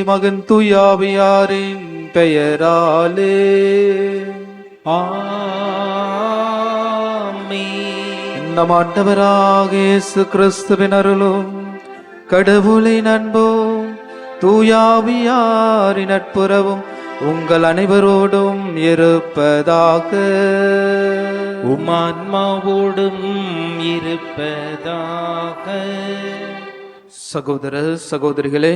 மகன் தூயாவியாரின் பெயராலே ஆமென். நம் ஆண்டவராக இயேசு கிறிஸ்துவின் அருளும் கடவுளின் அன்பும் தூயாவியாரின் நட்புறவும் உங்கள் அனைவரோடும் இருப்பதாக. உமான்மாவோடும் இருப்பதாக. சகோதர சகோதரிகளே,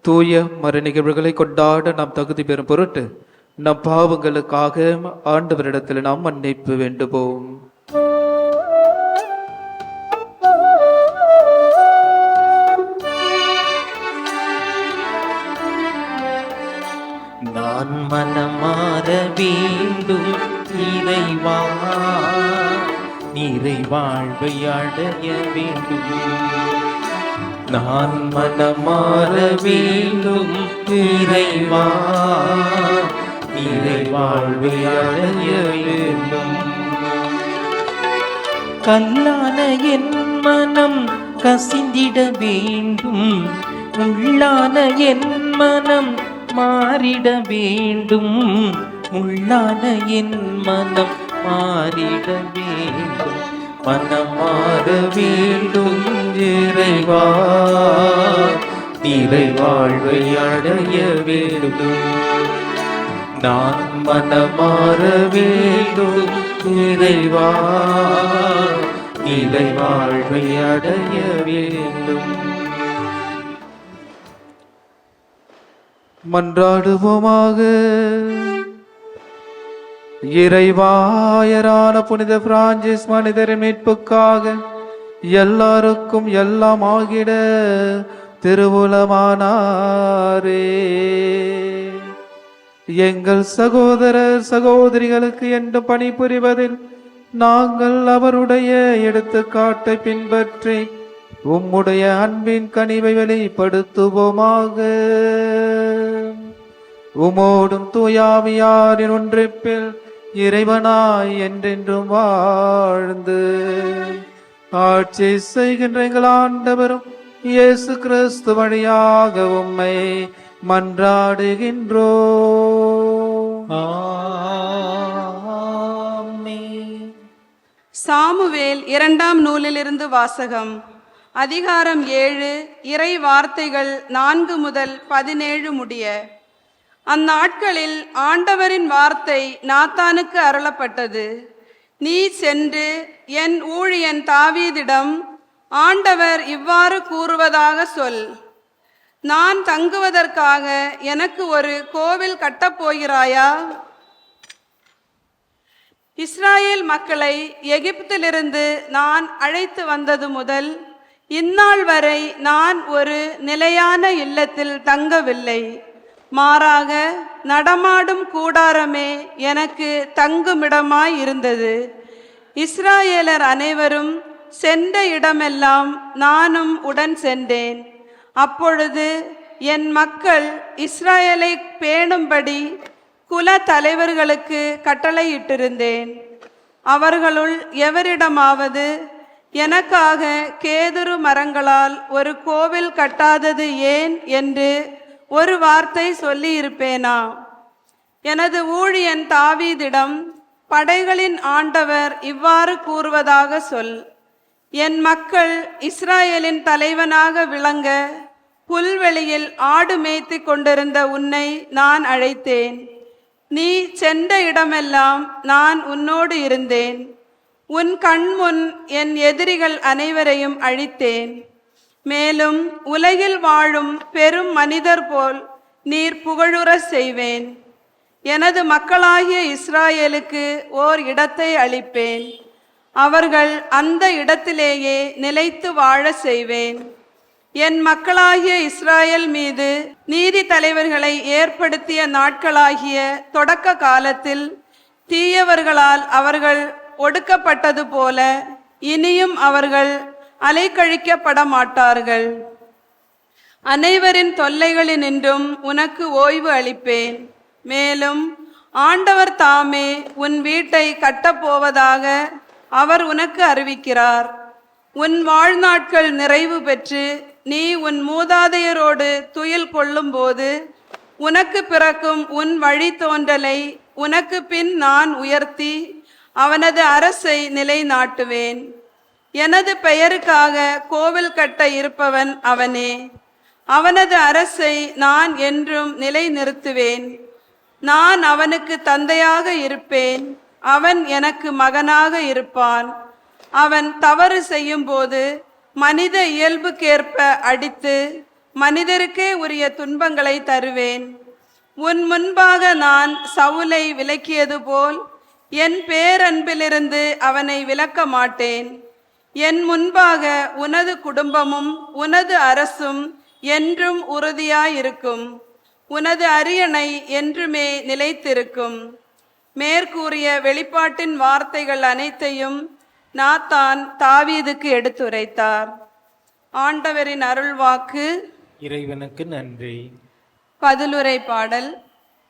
தூய மறை நிகழ்வுகளை கொண்டாட நாம் தகுதி பெறும் பொருட்டு நம் பாவங்களுக்காக ஆண்டவரிடத்தில் நாம் மன்னிப்பு வேண்டுவோம். நான் மனமாற வேண்டும் இறைவா, நிறைவாழ்வை அடைய வேண்டும். நான் மனமாற வேண்டும் இறைவா, நிறைவாழ்வை அடைய வேண்டும். கல்லான என் மனம் கசிந்திட வேண்டும், உள்ளான என் மனம் மாறிட வேண்டும். முள்ளான என் மனம் மாறிட வேண்டும், மனம் மாற வேண்டும் இறைவா, நிறைவாழ்வை அடைய வேண்டும். நான் மனமாற வேண்டும் இறைவா, நிறைவாழ்வை அடைய வேண்டும். மன்றாடுவோமாக. இறைவாயரான புனித பிரான்சிஸ் மனிதரின் மீட்புக்காக எல்லாருக்கும் எல்லாம் ஆகிட திருவுளமானாரே. எங்கள் சகோதரர் சகோதரிகளுக்கு என்று பணிபுரிவதில் நாங்கள் அவருடைய எடுத்துக்காட்டை பின்பற்றி உம்முடைய அன்பின் கனிவை வெளிப்படுத்துவோமாக. உமோடும் தூயாவியாரின் ஒன்றிப்பில் இறைவனாய் என்றென்றும் வாழ்ந்து ஆட்சி செய்கின்ற எங்கள் ஆண்டவரும் இயேசு கிறிஸ்து வழியாக உம்மை மன்றாடுகின்றோம். ஆமென். சாமுவேல் 2ஆம் நூலிலிருந்து வாசகம். அதிகாரம் 7, இறை வார்த்தைகள் 4 முதல் 17 முடிய. அந்நாட்களில் ஆண்டவரின் வார்த்தை நாத்தானுக்கு அருளப்பட்டது. நீ சென்று என் ஊழியன் தாவீதிடம் ஆண்டவர் இவ்வாறு கூறுவதாக சொல். நான் தங்குவதற்காக எனக்கு ஒரு கோவில் கட்டப்போகிறாயா? இஸ்ராயேல் மக்களை எகிப்திலிருந்து நான் அழைத்து வந்தது முதல் இந்நாள் வரை நான் ஒரு நிலையான இல்லத்தில் தங்கவில்லை. மாறாக நடமாடும் கூடாரமே எனக்கு தங்குமிடமாய் இருந்தது. இஸ்ராயேலர் அனைவரும் சென்ற இடமெல்லாம் நானும் உடன் சென்றேன். அப்பொழுது என் மக்கள் இஸ்ராயேலை பேணும்படி குல தலைவர்களுக்கு கட்டளையிட்டிருந்தேன். அவர்களுள் எவரிடமாவது எனக்காக கேதுரு மரங்களால் ஒரு கோவில் கட்டாதது ஏன் என்று ஒரு வார்த்தை சொல்லியிருப்பேனா? எனது ஊழியன் தாவீதிடம் படைகளின் ஆண்டவர் இவ்வாறு கூறுவதாக சொல். என் மக்கள் இஸ்ராயேலின் தலைவனாக விளங்க புல்வெளியில் ஆடு மேய்த்து கொண்டிருந்த உன்னை நான் அழைத்தேன். நீ சென்ற இடமெல்லாம் நான் உன்னோடு இருந்தேன். உன் கண்முன் என் எதிரிகள் அனைவரையும் அழித்தேன். மேலும் உலகில் வாழும் பெரும் மனிதர் போல் நீர் புகழுற செய்வேன். எனது மக்களாகிய இஸ்ராயேலுக்கு ஓர் இடத்தை அளிப்பேன். அவர்கள் அந்த இடத்திலேயே நிலைத்து வாழ செய்வேன். என் மக்களாகிய இஸ்ராயேல் மீது நீதி தலைவர்களை ஏற்படுத்திய நாட்களாகிய தொடக்க காலத்தில் தீயவர்களால் அவர்கள் ஒடுக்கப்பட்டது போல இனியும் அவர்கள் அலைக்கழிக்கப்பட மாட்டார்கள். அனைவரின் தொல்லைகளினின்றும் உனக்கு ஓய்வு அளிப்பேன். மேலும் ஆண்டவர் தாமே உன் வீட்டை கட்டப்போவதாக அவர் உனக்கு அறிவிக்கிறார். உன் வாழ்நாட்கள் நிறைவு பெற்று நீ உன் மூதாதையரோடு துயில் கொள்ளும்போது உனக்கு பிறக்கும் உன் வழித்தோன்றலை உனக்கு பின் நான் உயர்த்தி அவனது அரசை நிலைநாட்டுவேன். எனது பெயருக்காக கோவில் கட்ட இருப்பவன் அவனே. அவனது அரசை நான் என்றும் நிலைநிறுத்துவேன். நான் அவனுக்கு தந்தையாக இருப்பேன், அவன் எனக்கு மகனாக இருப்பான். அவன் தவறு செய்யும்போது மனித இயல்புக்கேற்ப அடித்து மனிதருக்கே உரிய துன்பங்களை தருவேன். உன் முன்பாக நான் சவுலை விலக்கியது போல் என் பேரன்பிலிருந்து அவனை விலக்க மாட்டேன். என் முன்பாக உனது குடும்பமும் உனது அரசும் என்றும் உறுதியாயிருக்கும். உனது அரியணை என்றுமே நிலைத்திருக்கும். மேற்கூறிய வெளிப்பாட்டின் வார்த்தைகள் அனைத்தையும் நாத்தான் தாவீதுக்கு எடுத்துரைத்தார். ஆண்டவரின் அருள்வாக்கு. இறைவனுக்கு நன்றி. பதிலுரை பாடல்.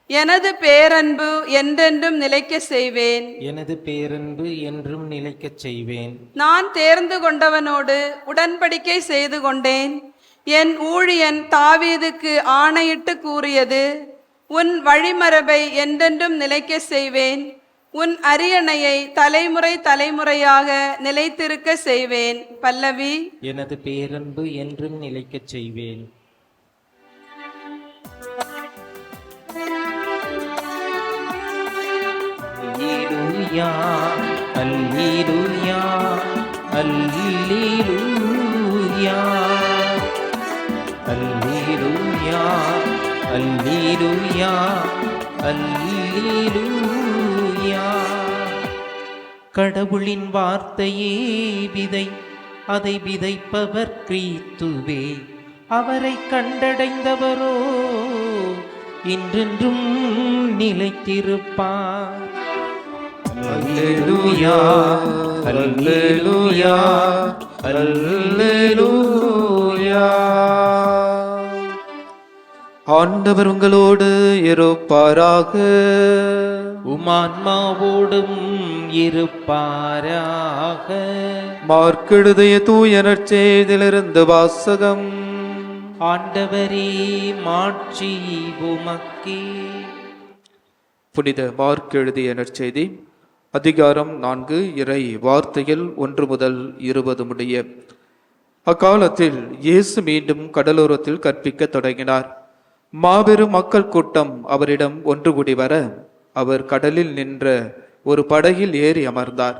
எனது பேரன்பு என்றென்றும் நிலைக்க செய்வேன். எனது பேரன்பு என்றும் நிலைக்கச் செய்வேன். நான் தேர்ந்து கொண்டவனோடு உடன்படிக்கை செய்து கொண்டேன். என் ஊழியன் தாவீதுக்கு ஆணையிட்டு கூறியது, உன் வழிமரபை என்றென்றும் நிலைக்க செய்வேன். உன் அரியணையை தலைமுறை தலைமுறையாக நிலைத்திருக்க செய்வேன். பல்லவி. எனது பேரன்பு என்றும் நிலைக்கச் செய்வேன். அல்லேலூயா, அல்லேலூயா, அல்லேலூயா, அல்லேலூயா, அல்லேலூயா, அல்லேலூயா. கடவுளின் வார்த்தையே விதை, அதை விதைப்பவர் கிறிஸ்துவே. அவரை கண்டடைந்தவரோ இன்றென்றும் நிலைத்திருப்பார். அல்லேலூயா, அல்லேலூயா, அல்லேலூயா. ஆண்டவர் உங்களோடு இருப்பாராக. உமான்மாவோடும் இருப்பாராக. மார்க்கெழுதிய தூய நற்செய்தியிலிருந்து வாசகம். ஆண்டவரே, மாட்சி உமக்கே. புனித மார்க் எழுதிய நற்செய்தி அதிகாரம் 4 இறை வார்த்தையில் 1 முதல் 20 முடிய. அக்காலத்தில் இயேசு மீண்டும் கடலோரத்தில் கற்பிக்க தொடங்கினார். மாபெரும் மக்கள் கூட்டம் அவரிடம் ஒன்று கூடி வர அவர் கடலில் நின்ற ஒரு படகில் ஏறி அமர்ந்தார்.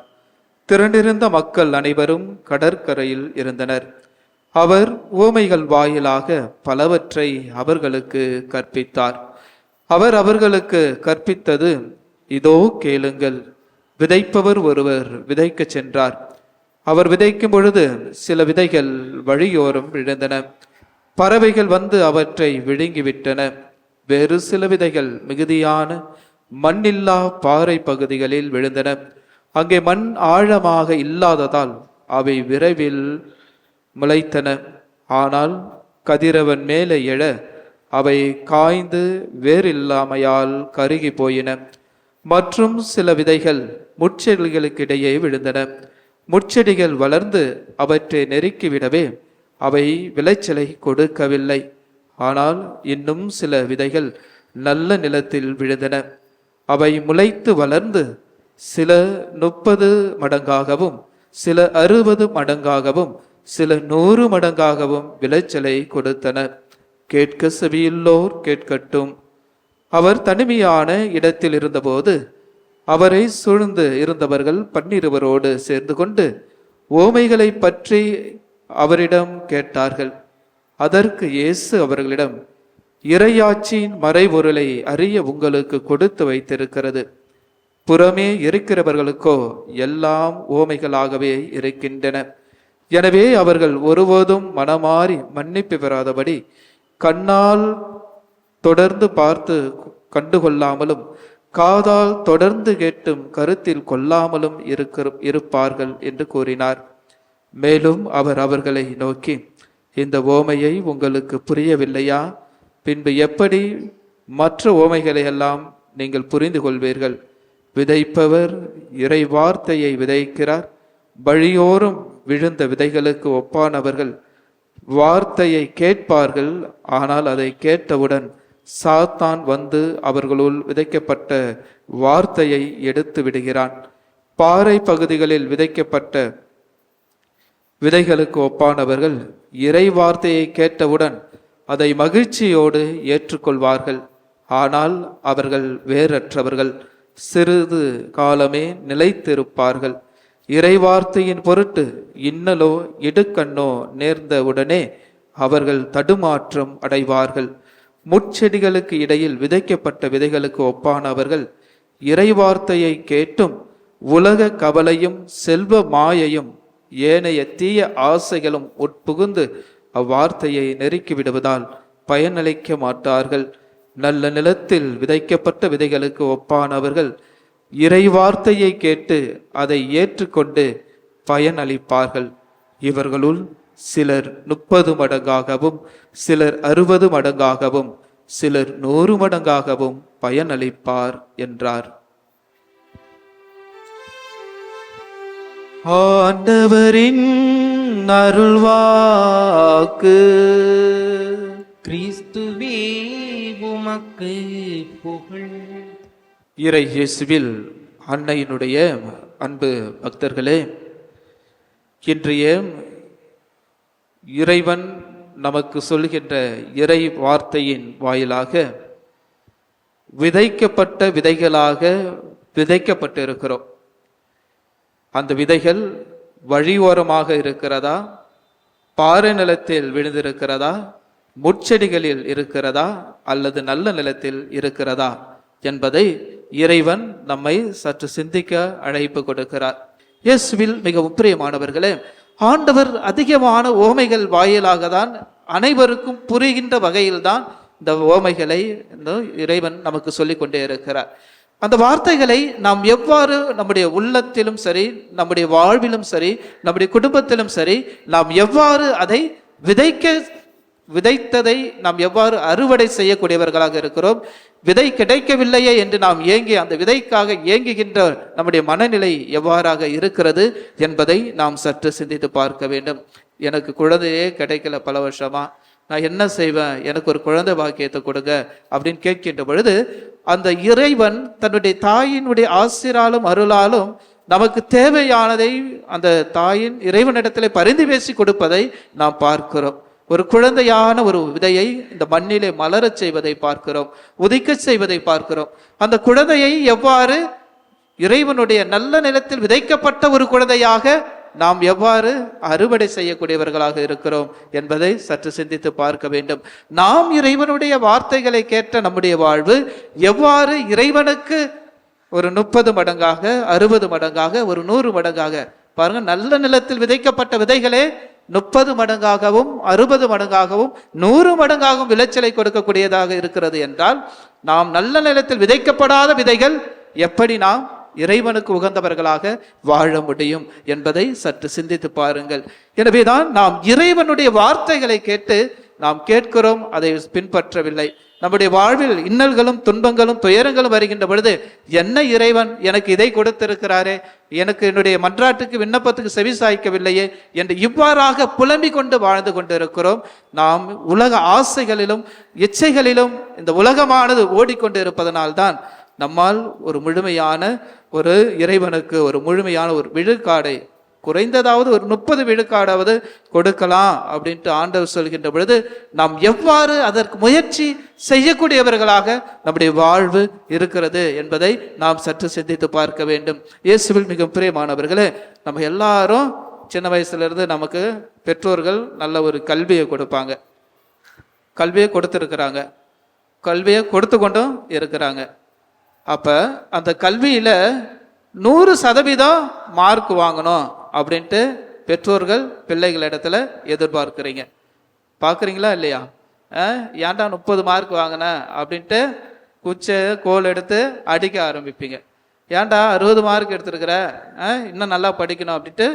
திரண்டிருந்த மக்கள் அனைவரும் கடற்கரையில் இருந்தனர். அவர் உவமைகள் வாயிலாக பலவற்றை அவர்களுக்கு கற்பித்தார். அவர் அவர்களுக்கு கற்பித்தது, இதோ கேளுங்கள். விதைப்பவர் ஒருவர் விதைக்கச் சென்றார். அவர் விதைக்கும் பொழுது சில விதைகள் வழியோரம் விழுந்தன. பறவைகள் வந்து அவற்றை விழுங்கிவிட்டன. வேறு சில விதைகள் மிகுதியான மண்ணில்லா பாறை பகுதிகளில் விழுந்தன. அங்கே மண் ஆழமாக இல்லாததால் அவை விரைவில் முளைத்தன. ஆனால் கதிரவன் மேலே எழ அவை காய்ந்து வேறில்லாமையால் கருகி போயின. மற்றும் சில விதைகள் முட்செடிகளுக்கிடையே விழுந்தன. முட்செடிகள் வளர்ந்து அவற்றை நெருக்கிவிடவே அவை விளைச்சலை கொடுக்கவில்லை. ஆனால் இன்னும் சில விதைகள் நல்ல நிலத்தில் விழுந்தன. அவை முளைத்து வளர்ந்து சில 30 மடங்காகவும் சில 60 மடங்காகவும் சில 100 மடங்காகவும் விளைச்சலை கொடுத்தன. கேட்க செவியுள்ளோர் கேட்கட்டும். அவர் தனிமையான இடத்தில் இருந்தபோது அவரை சூழ்ந்து இருந்தவர்கள் 12 சேர்ந்து கொண்டு ஓமைகளை பற்றி அவரிடம் கேட்டார்கள். அதற்கு இயேசு அவர்களிடம், இறையாட்சியின் மறைபொருளை அறிய உங்களுக்கு கொடுத்து வைத்திருக்கிறது. புறமே இருக்கிறவர்களுக்கோ எல்லாம் ஓமைகளாகவே இருக்கின்றன. எனவே அவர்கள் ஒருபோதும் மனமாறி மன்னிப்பு பெறாதபடி கண்ணால் தொடர்ந்து பார்த்து கண்டுகொள்ளாமலும் காதால் தொடர்ந்து கேட்டும் கருத்தில் கொள்ளாமலும் இருப்பார்கள் என்று கூறினார். மேலும் அவர் அவர்களை நோக்கி, இந்த ஓமையை உங்களுக்கு புரியவில்லையா? பின்பு எப்படி மற்ற ஓமைகளை எல்லாம் நீங்கள் புரிந்து கொள்வீர்கள்? விதைப்பவர் இறை வார்த்தையை விதைக்கிறார். வழியோறும் விழுந்த விதைகளுக்கு ஒப்பானவர்கள் வார்த்தையை கேட்பார்கள், ஆனால் அதை கேட்டவுடன் சாத்தான் வந்து அவர்களுள் விதைக்கப்பட்ட வார்த்தையை எடுத்து விடுகிறான். பாறை பகுதிகளில் விதைக்கப்பட்ட விதைகளுக்கு ஒப்பானவர்கள் இறை வார்த்தையை கேட்டவுடன் அதை மகிழ்ச்சியோடு ஏற்றுக்கொள்வார்கள். ஆனால் அவர்கள் வேறற்றவர்கள், சிறிது காலமே நிலைத்திருப்பார்கள். இறைவார்த்தையின் பொருட்டு இன்னலோ இடுக்கண்ணோ நேர்ந்தவுடனே அவர்கள் தடுமாற்றம் அடைவார்கள். முட்செடிகளுக்கு இடையில் விதைக்கப்பட்ட விதைகளுக்கு ஒப்பானவர்கள் இறைவார்த்தையை கேட்டும் உலக கவலையும் செல்வ மாயையும் ஏனைய தீய ஆசைகளும் உட்புகுந்து அவ்வார்த்தையை நெருக்கி விடுவதால் பயனளிக்க மாட்டார்கள். நல்ல நிலத்தில் விதைக்கப்பட்ட விதைகளுக்கு ஒப்பானவர்கள் இறைவார்த்தையை கேட்டு அதை ஏற்றுக்கொண்டு பயனளிப்பார்கள். இவர்களுள் சிலர் 30 மடங்காகவும், சிலர் 60 மடங்காகவும், சிலர் 100 மடங்காகவும் பயனளிப்பார் என்றார். ஆண்டவரின் அருள்வாக்கு. கிறிஸ்துவே உமக்கு புகழ். இறை இயேசுவில் அன்னையினுடைய அன்பு பக்தர்களே, இன்றைய இறைவன் நமக்கு சொல்கின்ற இறை வார்த்தையின் வாயிலாக விதைக்கப்பட்ட விதைகளாக விதைக்கப்பட்டிருக்கிறோம். அந்த விதைகள் வழியோரமாக இருக்கிறதா, பாறை நிலத்தில் விழுந்திருக்கிறதா, முட்செடிகளில் இருக்கிறதா, அல்லது நல்ல நிலத்தில் இருக்கிறதா என்பதை இறைவன் நம்மை சற்று சிந்திக்க அழைப்பு கொடுக்கிறார். இயேசுவில் மிகவும் பிரியமானவர்களே, ஆண்டவர் அதிகமான ஓமைகள் வாயிலாக தான் அனைவருக்கும் புரிகின்ற வகையில்தான் இந்த ஓமைகளை இறைவன் நமக்கு சொல்லிக் கொண்டே இருக்கிறார். அந்த வார்த்தைகளை நாம் எவ்வாறு நம்முடைய உள்ளத்திலும் சரி, நம்முடைய வாழ்விலும் சரி, நம்முடைய குடும்பத்திலும் சரி, நாம் எவ்வாறு அதை விதைத்ததை நாம் எவ்வாறு அறுவடை செய்யக்கூடியவர்களாக இருக்கிறோம். விதை கிடைக்கவில்லையே என்று நாம் ஏங்கி அந்த விதைக்காக ஏங்குகின்ற நம்முடைய மனநிலை எவ்வாறாக இருக்கிறது என்பதை நாம் சற்று சிந்தித்து பார்க்க வேண்டும். எனக்கு குழந்தையே கிடைக்கல பல வருஷமா, நான் என்ன செய்வேன், எனக்கு ஒரு குழந்தை பாக்கியத்தை கொடுங்க அப்படின்னு கேட்கின்ற பொழுது அந்த இறைவன் தன்னுடைய தாயினுடைய ஆசிராலும் அருளாலும் நமக்கு தேவையானதை அந்த தாயின் இறைவனிடத்திலே பரிந்து பேசி கொடுப்பதை நாம் பார்க்கிறோம். ஒரு குழந்தையான ஒரு விதையை இந்த மண்ணிலே மலரச் செய்வதை பார்க்கிறோம், உதிக்க செய்வதை பார்க்கிறோம். அந்த குழந்தையை எவ்வாறு இறைவனுடைய நல்ல நிலத்தில் விதைக்கப்பட்ட ஒரு குழந்தையாக நாம் எவ்வாறு அறுவடை செய்யக்கூடியவர்களாக இருக்கிறோம் என்பதை சற்று சிந்தித்து பார்க்க வேண்டும். நாம் இறைவனுடைய வார்த்தைகளை கேட்ட நம்முடைய வாழ்வு எவ்வாறு இறைவனுக்கு ஒரு 30 மடங்காக, 60 மடங்காக, ஒரு 100 மடங்காக, பாருங்க, நல்ல நிலத்தில் விதைக்கப்பட்ட விதைகளே 30 மடங்காகவும் 60 மடங்காகவும் 100 மடங்காகவும் விளைச்சலை கொடுக்கக்கூடியதாக இருக்கிறது என்றால், நாம் நல்ல நிலத்தில் விதைக்கப்படாத விதைகள் எப்படி நாம் இறைவனுக்கு உகந்தவர்களாக வாழ முடியும் என்பதை சற்று சிந்தித்து பாருங்கள். எனவேதான் நாம் இறைவனுடைய வார்த்தைகளை கேட்டு நாம் கேட்கிறோம், அதை பின்பற்றவில்லை. நம்முடைய வாழ்வில் இன்னல்களும் துன்பங்களும் துயரங்களும் வருகின்ற பொழுது, என்ன இறைவன் எனக்கு இதை கொடுத்திருக்கிறாரே, எனக்கு என்னுடைய மன்றாட்டுக்கு விண்ணப்பத்துக்கு செவி சாய்க்கவில்லையே என்று இவ்வாறாக புலம்பிக் கொண்டு வாழ்ந்து கொண்டிருக்கிறோம். நாம் உலக ஆசைகளிலும் இச்சைகளிலும் இந்த உலகமானது ஓடிக்கொண்டு இருப்பதனால்தான் நம்மால் ஒரு முழுமையான ஒரு இறைவனுக்கு ஒரு முழுமையான ஒரு விழுக்காடை, குறைந்ததாவது ஒரு 30 விழுக்காடாவது கொடுக்கலாம் அப்படின்ட்டு ஆண்டவர் சொல்கின்ற பொழுது, நாம் எவ்வாறு அதற்கு முயற்சி செய்யக்கூடியவர்களாக நம்முடைய வாழ்வு இருக்கிறது என்பதை நாம் சற்று சிந்தித்து பார்க்க வேண்டும். இயேசுவில் மிக பிரியமானவர்களே, நம்ம எல்லாரும் சின்ன வயசுலேருந்து நமக்கு பெற்றோர்கள் நல்ல ஒரு கல்வியை கொடுப்பாங்க, கல்வியை கொடுத்துருக்கிறாங்க, கல்வியை கொடுத்து கொண்டும் இருக்கிறாங்க. அப்போ அந்த கல்வியில் 100% மார்க் வாங்கணும் அப்படின்ட்டு பெற்றோர்கள் பிள்ளைகளிடத்துல எதிர்பார்க்குறீங்க. பார்க்குறீங்களா இல்லையா? ஏன்டா 30 மார்க் வாங்கின அப்படின்ட்டு குச்சை கோல் எடுத்து அடிக்க ஆரம்பிப்பீங்க. ஏன்டா 60 மார்க் எடுத்துருக்கிற, இன்னும் நல்லா படிக்கணும் அப்படின்ட்டு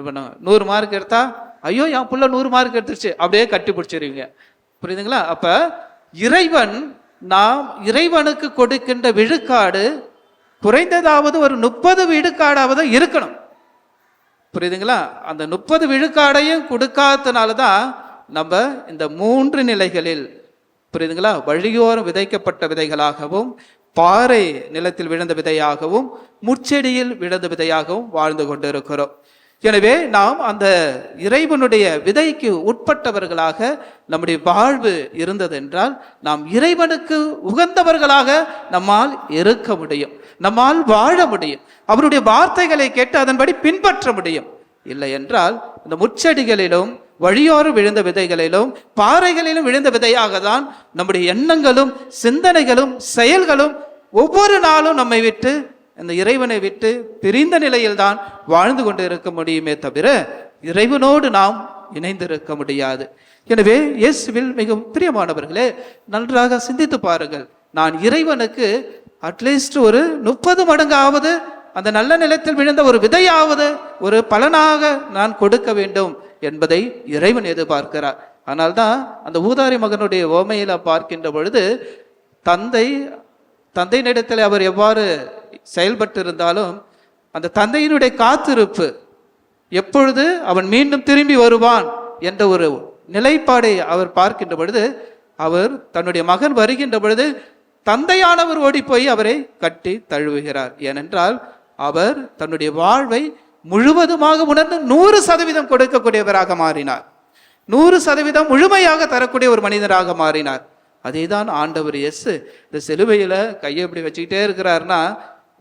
பண்ணுவாங்க. 100 மார்க் எடுத்தா, ஐயோ என் புள்ள 100 மார்க் எடுத்துருச்சு அப்படியே கட்டி பிடிச்சிருவீங்க. புரியுதுங்களா? அப்போ இறைவன், நாம் இறைவனுக்கு கொடுக்கின்ற விழுக்காடு குறைந்ததாவது ஒரு 30 விழுக்காடாவது இருக்கணும். புரியுதுங்களா? அந்த 30 விழுக்காடையும் கொடுக்காதனால தான் நம்ம இந்த 3 நிலைகளில், புரியுதுங்களா, வழியோரம் விதைக்கப்பட்ட விதைகளாகவும், பாறை நிலத்தில் விழுந்த விதையாகவும், முட்செடியில் விழுந்த விதையாகவும் வாழ்ந்து கொண்டிருக்கிறோம். எனவே நாம் அந்த இறைவனுடைய விதைக்கு உட்பட்டவர்களாக நம்முடைய வாழ்வு இருந்ததென்றால் நாம் இறைவனுக்கு உகந்தவர்களாக நம்மால் இருக்க முடியும், நம்மால் வாழ முடியும், அவருடைய வார்த்தைகளை கேட்டு அதன்படி பின்பற்ற முடியும். இல்லை என்றால் இந்த முட்செடிகளிலும் வழியோரம் விழுந்த விதைகளிலும் பாறைகளிலும் விழுந்த விதையாக தான் நம்முடைய எண்ணங்களும் சிந்தனைகளும் செயல்களும் ஒவ்வொரு நாளும் நம்மை விட்டு, இந்த இறைவனை விட்டு பிரிந்த நிலையில்தான் வாழ்ந்து கொண்டு இருக்க முடியுமே தவிர இறைவனோடு நாம் இணைந்திருக்க முடியாது. எனவே இயேசுவில் மிகவும் பிரியமானவர்களே, நன்றாக சிந்தித்து பாருங்கள். நான் இறைவனுக்கு அட்லீஸ்ட் ஒரு 30 மடங்காவது அந்த நல்ல நிலத்தில் விழுந்த ஒரு விதையாவது ஒரு பலனாக நான் கொடுக்க வேண்டும் என்பதை இறைவன் எதிர்பார்க்கிறார். அதனால்தான் அந்த ஊதாரி மகனுடைய உவமையில பார்க்கின்ற பொழுது தந்தையினிடத்தில் அவர் எவ்வாறு செயல்பட்டு இருந்தாலும் அந்த தந்தையினுடைய காத்திருப்பு, எப்பொழுது அவன் மீண்டும் திரும்பி வருவான் என்ற ஒரு நிலைப்பாடை அவர் பார்க்கின்ற பொழுது, அவர் தன்னுடைய மகன் வருகின்ற பொழுது தந்தையானவர் ஓடி போய் அவரை கட்டி தழுவுகிறார். ஏனென்றால் அவர் தன்னுடைய வாழ்வை முழுவதுமாக உணர்ந்து 100% கொடுக்கக்கூடியவராக மாறினார், 100% முழுமையாக தரக்கூடிய ஒரு மனிதராக மாறினார். அதே தான் ஆண்டவர் இயேசு இந்த சிலுவையில கையை இப்படி வச்சுக்கிட்டே இருக்கிறாருன்னா,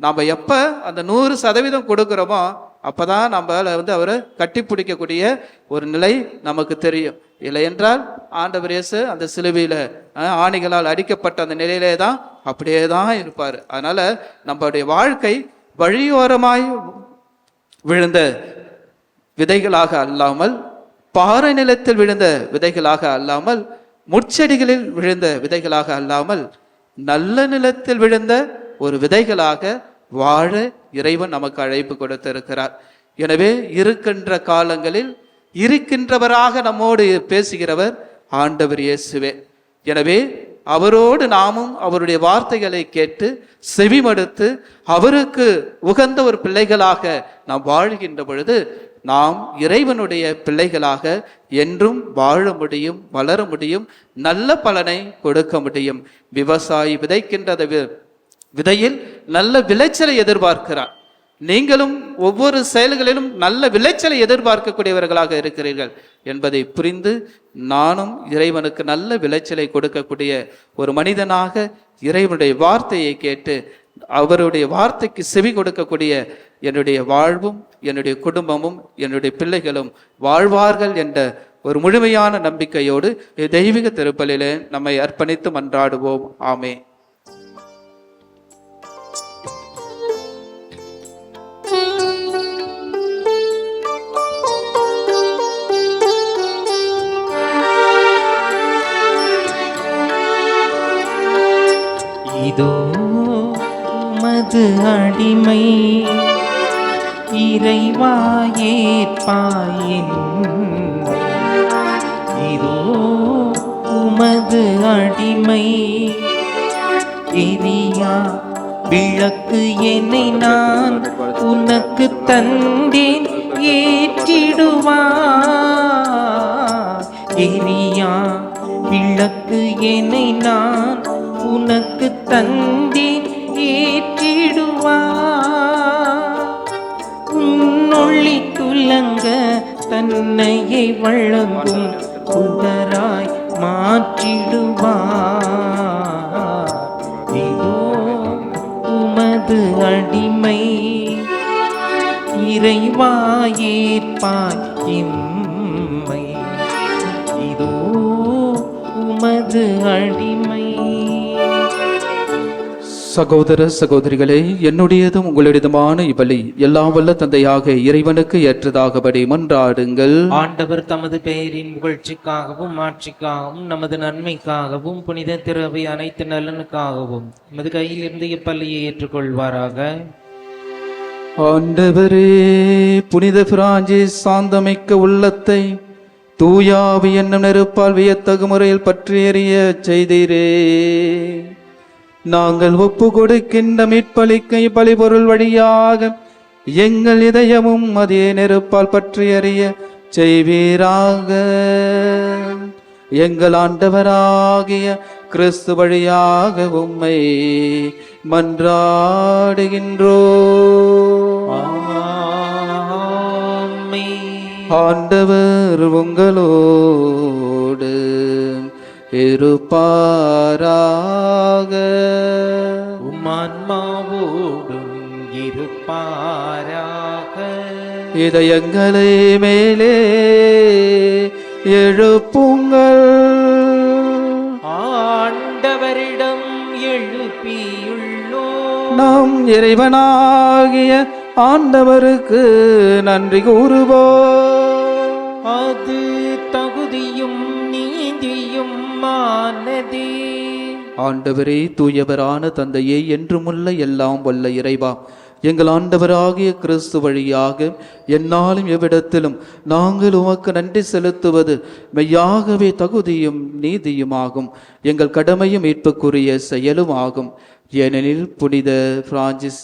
நாம் எப்போ அந்த 100% கொடுக்குறோமோ அப்போதான் நம்மள அவரை கட்டி பிடிக்கக்கூடிய ஒரு நிலை நமக்கு தெரியும். இல்லை என்றால் ஆண்டவர் இயேசு அந்த சிலுவையில் ஆணிகளால் அடிக்கப்பட்ட அந்த நிலையிலே தான் அப்படியே தான் இருப்பார். அதனால நம்மளுடைய வாழ்க்கை வழியோரமாய் விழுந்த விதைகளாக அல்லாமல், பாறை நிலத்தில் விழுந்த விதைகளாக அல்லாமல், முட்செடிகளில் விழுந்த விதைகளாக அல்லாமல், நல்ல நிலத்தில் விழுந்த ஒரு விதைகளாக வாழ இறைவன் நமக்கு அழைப்பு கொடுத்திருக்கிறார். எனவே இருக்கின்ற காலங்களில் இருக்கின்றவராக நம்மோடு பேசுகிறவர் ஆண்டவர் இயேசுவே. எனவே அவரோடு நாமும் அவருடைய வார்த்தைகளை கேட்டு செவிமடுத்து அவருக்கு உகந்த ஒரு பிள்ளைகளாக நாம் வாழ்கின்ற பொழுது நாம் இறைவனுடைய பிள்ளைகளாக என்றும் வாழ முடியும், வளர முடியும், நல்ல பலனை கொடுக்க முடியும். விவசாயி விதைக்கின்ற விதையில் நல்ல விளைச்சலை எதிர்பார்க்கிறார். நீங்களும் ஒவ்வொரு செயல்களிலும் நல்ல விளைச்சலை எதிர்பார்க்கக்கூடியவர்களாக இருக்கிறீர்கள் என்பதை புரிந்து நானும் இறைவனுக்கு நல்ல விளைச்சலை கொடுக்கக்கூடிய ஒரு மனிதனாக இறைவனுடைய வார்த்தையை கேட்டு அவருடைய வார்த்தைக்கு செவி கொடுக்கக்கூடிய என்னுடைய வாழ்வும் என்னுடைய குடும்பமும் என்னுடைய பிள்ளைகளும் வாழ்வார்கள் என்ற ஒரு முழுமையான நம்பிக்கையோடு தெய்வீக திருப்பலிலே நம்மை அர்ப்பணித்து மன்றாடுவோம். ஆமே. இதோ உமது அடிமை, இறைவா ஏற்பாயின். இதோ உமது அடிமை, எரியா விளக்கு என்னை நான் உனக்கு தந்தேன் ஏற்றிடுவார். எரியா விளக்கு என்னை நான் உனக்கு தந்தேன் ஏற்றிடுவார். உன்னொளி துலங்க தன்னையை வழங்கும் புதராய் மாற்றிடுவார். இதோ உமது அடிமை, இறைவா ஏற்பாய் எம்மை. இதோ உமது அடிமை. சகோதர சகோதரிகளே, என்னுடையதும் உங்களுடையதுமான இவ்வழி எல்லாம் வல்ல தந்தையாக இறைவனுக்கு ஏற்றதாகபடி மன்றாடுங்கள். ஆண்டவர் தமது பெயரின் புகழ்ச்சிக்காகவும் ஆட்சிக்காகவும் நமது நன்மைக்காகவும் புனித திரவை அனைத்து நலனுக்காகவும் நமது கையில் இருந்து இப்பள்ளியை ஏற்றுக்கொள்வாராக. ஆண்டவரே, புனித பிரான்சிஸ் சாந்தமிக்க உள்ளத்தை தூயாவி என்னும் நெருப்பால் வியத்தகு முறையில் பற்றி எறிய செய்தீரே. நாங்கள் ஒப்பு கொடுக்கின்ற மீட்பளிக்கை பலிபொருள் வழியாக எங்கள் இதயமும் அதே நெருப்பால் பற்றி எறிய செய்வீராக. எங்கள் ஆண்டவராகிய கிறிஸ்து வழியாக உம்மை மன்றாடுகின்றோம். ஆமென். ஆண்டவர் உங்களோடு இருப்பாராக. உம்மான்மாவோடும் இருப்பாராக. இதயங்களை மேலே எழுப்புங்கள். ஆண்டவரிடம் எழுப்பியுள்ளோம். நம் இறைவனாகிய ஆண்டவருக்கு நன்றி கூறுவோம். அது தகுதியும் நீதியும் மானதே. ஆண்டவரே, தூயவரான தந்தையே, என்றுமுள்ள எல்லாம் வல்ல இறைவா, எங்கள் ஆண்டவராகிய கிறிஸ்து வழியாக எந்நாளும் எவ்விடத்திலும் நாங்கள் உமக்கு நன்றி செலுத்துவது மெய்யாகவே தகுதியும் நீதியுமாகும், எங்கள் கடமையும் மீட்புக்குரிய செயலும் ஆகும். ஏனெனில் புனித பிரான்சிஸ்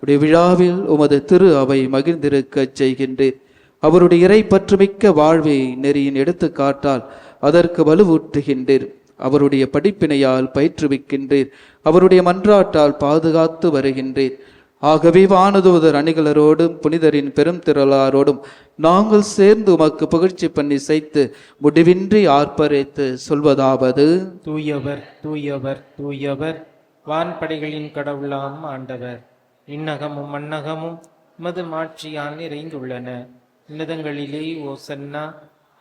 உடைய விழாவில் உமது திரு அவை மகிழ்ந்திருக்க செய்கின்றீர். அவருடைய இறை பற்றுமிக்க வாழ்வை நெறியின் எடுத்துக்காட்டால் அதற்கு வலுவூட்டுகின்றீர். அவருடைய படிப்பினையால் பயிற்றுவிக்கின்றீர். அவருடைய மன்றாட்டால் பாதுகாத்து வருகின்றீர். ஆகவே வானதூதர் அணிகளரோடும் புனிதரின் பெரும் திரளாரோடும் நாங்கள் சேர்ந்து உமக்கு புகழ்ச்சி பண்ணி செய்து முடிவின்றி ஆர்ப்பரித்து சொல்வதாவது: தூயவர் தூயவர் தூயவர், வான்படைகளின் கடவுளாம் ஆண்டவர். விண்ணகமும் மண்ணகமும் உமது மாட்சியால் நிறைந்துள்ளன. உன்னதங்களிலே ஓசன்னா.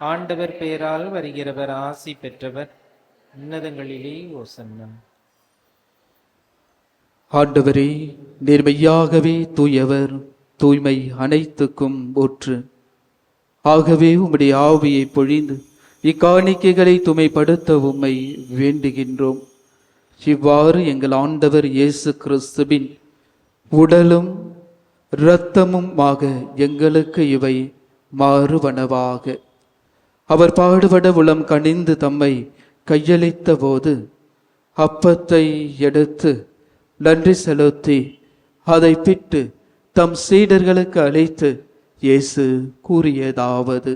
ஆண்டவர் பெயரால் வருகிறவர் ஆசி பெற்றவர். உன்னதங்களிலே ஓசன்னா. ஆண்டவரே, நீர் மெய்யாகவே தூயவர், தூய்மை அனைத்துக்கும் ஊற்று. ஆகவே உம்முடைய ஆவியை பொழிந்து இக்காணிக்கைகளை தூய்மைப்படுத்த உம்மை வேண்டுகின்றோம். இவ்வாறு எங்கள் ஆண்டவர் இயேசு கிறிஸ்துவின் உடலும் இரத்தமுமாக எங்களுக்கு இவை மாறுவனவாக. அவர் பாடுபட உளம் கனிந்து தம்மை கையளித்த போது அப்பத்தை எடுத்து நன்றி செலுத்தி அதை பிட்டு தம் சீடர்களுக்கு அளித்து இயேசு கூறியதாவது: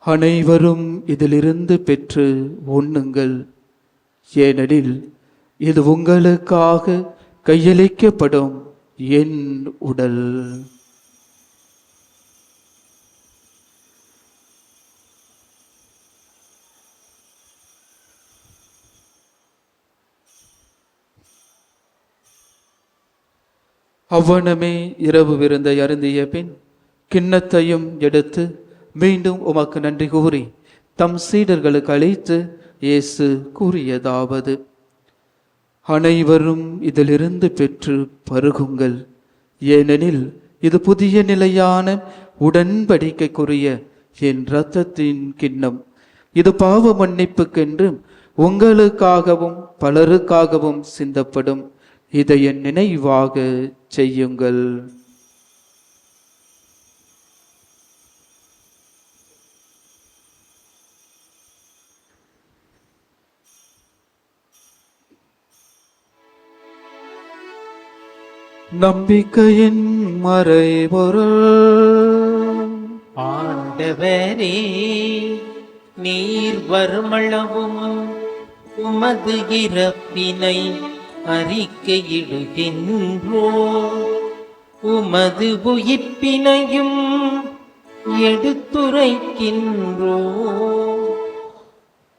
அனைவரும் இதிலிருந்து பெற்று உண்ணுங்கள், ஏனெனில் இது உங்களுக்காக கையளிக்கப்படும் என் உடல். அவ்வனமே இரவு விருந்தை அருந்திய பின் கிண்ணத்தையும் எடுத்து மீண்டும் உமக்கு நன்றி கூறி தம் சீடர்களுக்கு அளித்து இயேசு கூறியதாவது: அனைவரும் இதிலிருந்து பெற்று பருகுங்கள், ஏனெனில் இது புதிய நிலையான உடன்படிக்கைக்குரிய என் இரத்தத்தின் கிண்ணம். இது பாவ மன்னிப்புக்கென்று உங்களுக்காகவும் பலருக்காகவும் சிந்தப்படும். இதை என் நினைவாக செய்யுங்கள். நம்பிக்கையின் மறைபொருள். ஆண்டவரே, நீர் வருமளவும் உமது இறப்பினை அறிக்கையிடுகின்றோ, உமது உயிர்ப்பினையும் எடுத்துரைக்கின்றோ.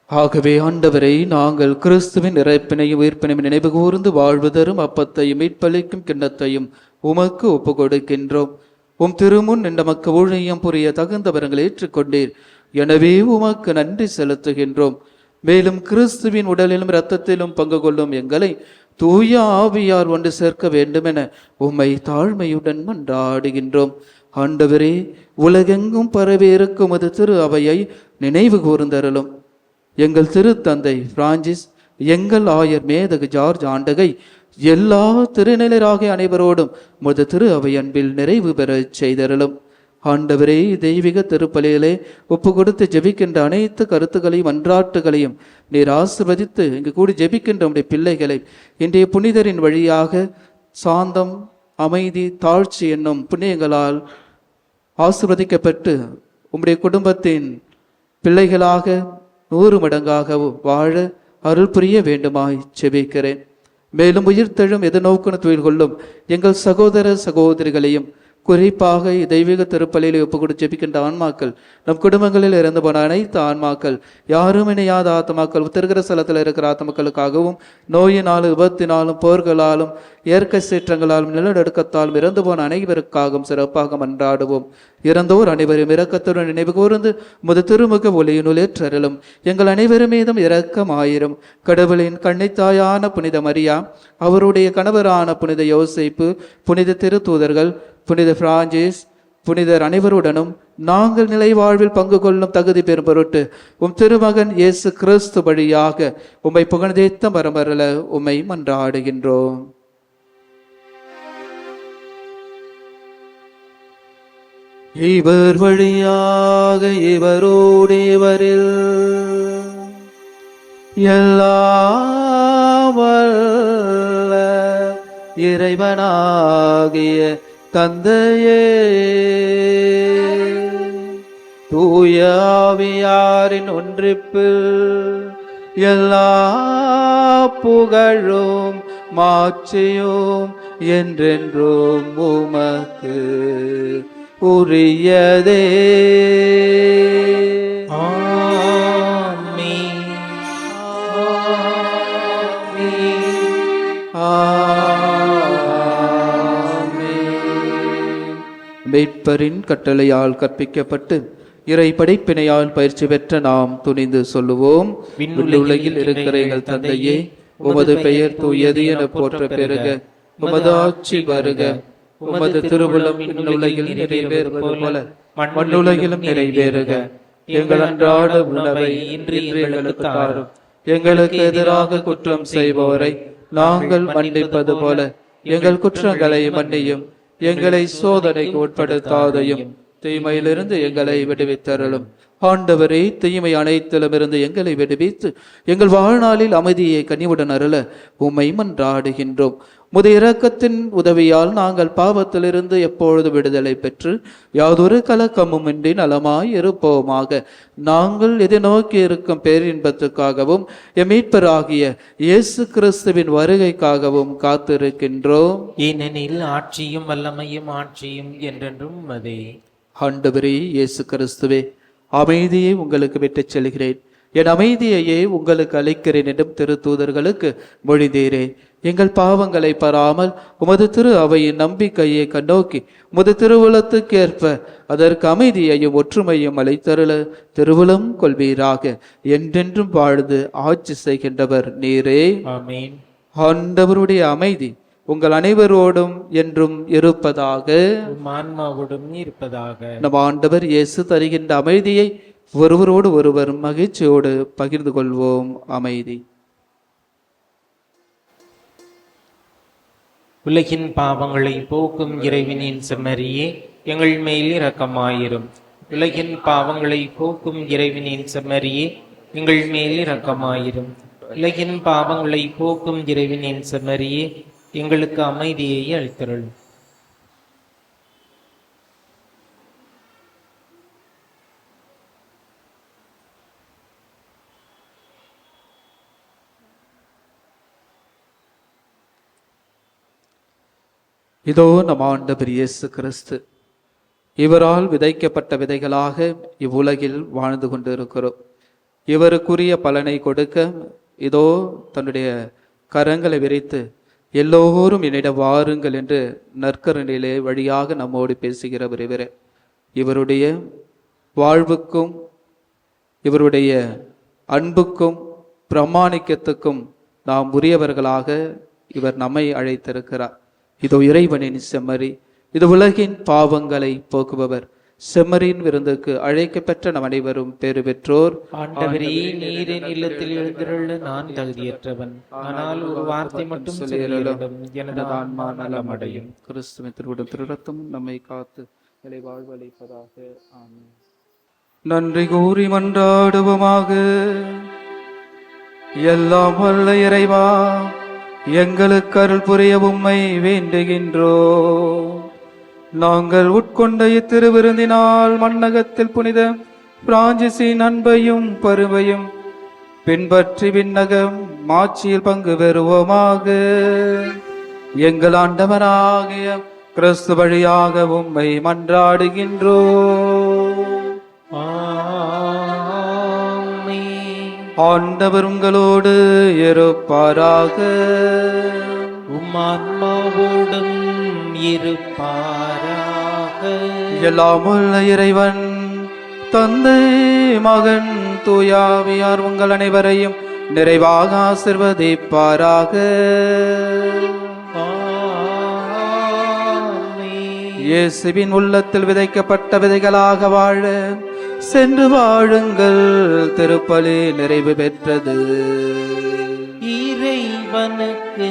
ஆகவே ஆண்டவரை, நாங்கள் கிறிஸ்துவின் இறப்பினையும் உயிர்ப்பினையும் நினைவு கூர்ந்து வாழ்வு தரும் அப்பத்தையும் மீட்பளிக்கும் கிண்ணத்தையும் உமக்கு ஒப்பு கொடுக்கின்றோம். உம் திருமுன் நமக்கு ஊழியம் புரிய தகுந்தவர்கள் ஏற்றுக்கொண்டீர். எனவே உமக்கு நன்றி செலுத்துகின்றோம். மேலும் கிறிஸ்துவின் உடலிலும் இரத்தத்திலும் பங்கு கொள்ளும் எங்களை தூய ஆவியார் ஒன்று சேர்க்க வேண்டுமென உம்மை தாழ்மையுடன் மன்றாடுகின்றோம். ஆண்டவரே, உலகெங்கும் பரவி இருக்கும் அது திரு அவையை நினைவு கூர்ந்தருளும். எங்கள் திருத்தந்தை பிரான்சிஸ், எங்கள் ஆயர் மேதகு ஜார்ஜ் ஆண்டகை, எல்லா திருநிலைராகிய அனைவரோடும் முத திரு அவை அன்பில் நிறைவு பெற செய்தருளும். ஆண்டவரே, தெய்வீக திருப்பலியிலே ஒப்பு கொடுத்து ஜெபிக்கின்ற அனைத்து கருத்துக்களையும் மன்றாட்டுகளையும் நீர் ஆசிர்வதித்து இங்கு கூடி ஜெபிக்கின்ற உடைய பிள்ளைகளை இன்றைய புனிதரின் வழியாக சாந்தம், அமைதி, தாழ்ச்சி என்னும் புண்ணியங்களால் ஆசீர்வதிக்கப்பட்டு உம்முடைய குடும்பத்தின் பிள்ளைகளாக 100 மடங்காக வாழ அருள் புரிய வேண்டுமாய் செபிக்கிறேன். மேலும் உயிர்த்தெழும் எதிர்நோக்குன தொழில் கொள்ளும் எங்கள் சகோதர சகோதரிகளையும் குறிப்பாக தெய்வீக திருப்பலியில் ஒப்புக்கொடு ஜெபிக்கின்ற ஆன்மாக்கள், நம் குடும்பங்களில் இறந்து போன அனைத்து ஆன்மாக்கள், யாரும் இணையாத ஆத்மாக்கள், உத்திருக்கிற ஸ்தலத்தில் இருக்கிற ஆத்மாக்களுக்காகவும், நோயினாலும் விபத்தினாலும் போர்களாலும் இயற்கை சீற்றங்களாலும் நிலநடுக்கத்தாலும் இறந்து போன அனைவருக்காகவும் சிறப்பாக மன்றாடுவோம். இறந்தோர் அனைவரும் இரக்கத்துடன் நினைவு கூர்ந்து உமது திருமுக ஒளியினுள் ஏற்றருளும். எங்கள் அனைவரும் மீதும் இரக்கமாயிரும். கடவுளின் கன்னித்தாயான புனித மரியா, அவருடைய கணவரான புனித யோசேப்பு, புனித திருத்தூதர்கள், புனித பிரான்சிஸ், புனிதர் அனைவருடனும் நாங்கள் நிலை வாழ்வில் பங்கு கொள்ளும் தகுதி பெறும் பொருட்டு உம் திருமகன் இயேசு கிறிஸ்து வழியாக உம்மை புகழ்ந்தேத்த மரமரல உம்மை மன்றாடுகின்றோம். இவர் வழியாக இவரோடு இவரில் எல்லாம் வல்ல இறைவனாகிய தந்தையே, தூய ஆவியாரின் ஒன்றிப்பில் எல்லா புகழும் மாட்சியும் என்றென்றும் உமக்கு உரியதே. ஆமென். மீட்பரின் கட்டளையால் கற்பிக்கப்பட்டு இறை படைப்பினையால் பயிற்சி பெற்ற நாம் துணிந்து சொல்லுவோம். விண்ணுலகில் இருக்கிற எங்கள் தந்தையே, உமது பெயர் தூயது என போற்ற பெறுக. உமது ஆட்சி வருக. உமது திருவுளம் விண்ணுலகில் நிறைவேறுவது போல மண்ணுலகிலும் நிறைவேறுக. எங்கள் அன்றாட உணவை இன்று எங்களுக்கு தாரும். எங்களுக்கு எதிராக குற்றம் செய்பவரை நாங்கள் மன்னிப்பது போல எங்கள் குற்றங்களை மன்னியும். எங்களை சோதனைக்கு உட்படுத்தாதையும் தீமையிலிருந்து எங்களை விடுவித்தருளும். ஆண்டவரே, தீமை அனைத்திலும் இருந்து எங்களை விடுவித்து எங்கள் வாழ்நாளில் அமைதியை கனிவுடன் அருள உம்மை மன்றாடுகின்றோம். முது இரக்கத்தின் உதவியால் நாங்கள் பாவத்திலிருந்து எப்பொழுது விடுதலை பெற்று யாதொரு கலக்கமும் இன்றி நலமாய் இருப்போமாக. நாங்கள் எதிர்நோக்கி இருக்கும் பேரின்பத்துக்காகவும் எம் மீட்பராகிய இயேசு கிறிஸ்துவின் வருகைக்காகவும் காத்திருக்கின்றோம். ஏனெனில் ஆட்சியும் வல்லமையும் ஆட்சியும் என்றென்றும் அதே. ஆண்டவரே இயேசு கிறிஸ்துவே, அமைதியை உங்களுக்கு விட்டுச் செல்கிறேன், என் அமைதியையே உங்களுக்கு அளிக்கிறேன் என்றும் திருத்தூதர்களுக்கு மொழிந்தீரே. எங்கள் பாவங்களை பாராமல் உமது திரு அவையின் நம்பிக்கையை கண்ணோக்கி உமது திருவுளத்துக்கேற்ப அதற்கு அமைதியையும் ஒற்றுமையும் அளித்தருள திருவுளம் கொள்வீராக. என்றென்றும் வாழ்ந்து ஆட்சி செய்கின்றவர் நீரே. ஆமென். ஆண்டவருடைய அமைதி உங்கள் அனைவரோடும் என்றும் இருப்பதாக. ஆன்மாவோடும் இருப்பதாக. நம் ஆண்டவர் இயேசு தருகின்ற அமைதியை ஒருவரோடு ஒருவர் மகிழ்ச்சியோடு பகிர்ந்து கொள்வோம். அமைதி. உலகின் பாவங்களை போக்கும் இறைவனின் செம்மறியே, எங்கள் மேல் இரக்கமாயிரும். உலகின் பாவங்களை போக்கும் இறைவனின் செம்மறியே, எங்கள் மேல் இரக்கமாயிரும். உலகின் பாவங்களை போக்கும் இறைவனின் செம்மறியே, எங்களுக்கு அமைதியை அளித்தருளும். இதோ நம் ஆண்டவர் இயேசு கிறிஸ்து, இவரால் விதைக்கப்பட்ட விதைகளாக இவ்வுலகில் வாழ்ந்து கொண்டிருக்கிறோம். இவருக்குரிய பலனை கொடுக்க இதோ தன்னுடைய கரங்களை விரித்து எல்லோரும் என்னிடம் வாருங்கள் என்று நற்கருணையிலே வழியாக நம்மோடு பேசுகிறவர் இவரே. இவருடைய வாழ்வுக்கும் இவருடைய அன்புக்கும் பிரமாணிக்கத்துக்கும் நாம் உரியவர்களாக இவர் நம்மை அழைத்திருக்கிறார். இதோ இறைவனின் செம்மறி, இது உலகின் பாவங்களை போக்குபவர். செம்மறியின் விருந்துக்கு அழைக்கப்பெற்ற நம் அனைவரும் பேறு பெற்றோர். ஆண்டவரே, நீரின் இல்லத்தில் எழுந்திருள்ள நான் தகுதியற்றவன், ஆனால் ஒரு வார்த்தை மட்டும் சொல்லியருளும், எனது ஆன்மா நலமடையும். கிறிஸ்துவின் திருவுடல் திருரத்தம் நம்மை காத்து நிலை வாழ்வளிப்பதாக. ஆமென். நன்றி கூறி மன்றாடுவோமாக. எல்லாம் வல்ல இறைவா, எங்களுக்கு அருள் புரிய உம்மை வேண்டுகின்றோம். நாங்கள் உட்கொண்ட இத்திருவிருந்தினால் மண்ணகத்தில் புனித பிரான்சிஸின் அன்பையும் பருவையும் பின்பற்றி விண்ணகம் மாட்சியில் பங்கு பெறுவோமாக. எங்கள் ஆண்டவராகிய கிறிஸ்து வழியாக உம்மை மன்றாடுகின்றோம். ஆமென். ஆண்டவர் உங்களோடு இருப்பாராக. உம் ஆன்மாவோடும் இருப்பாராக. எல்லாம் உள்ள இறைவன் தந்தை மகன் தூயாவியார் உங்கள் அனைவரையும் நிறைவாக ஆசிர்வதிப்பாராக. ஆமென். இயேசுவின் உள்ளத்தில் விதைக்கப்பட்ட விதைகளாக வாழ சென்று வாழுங்கள். திருப்பலி நிறைவு பெற்றது. இறைவனுக்கு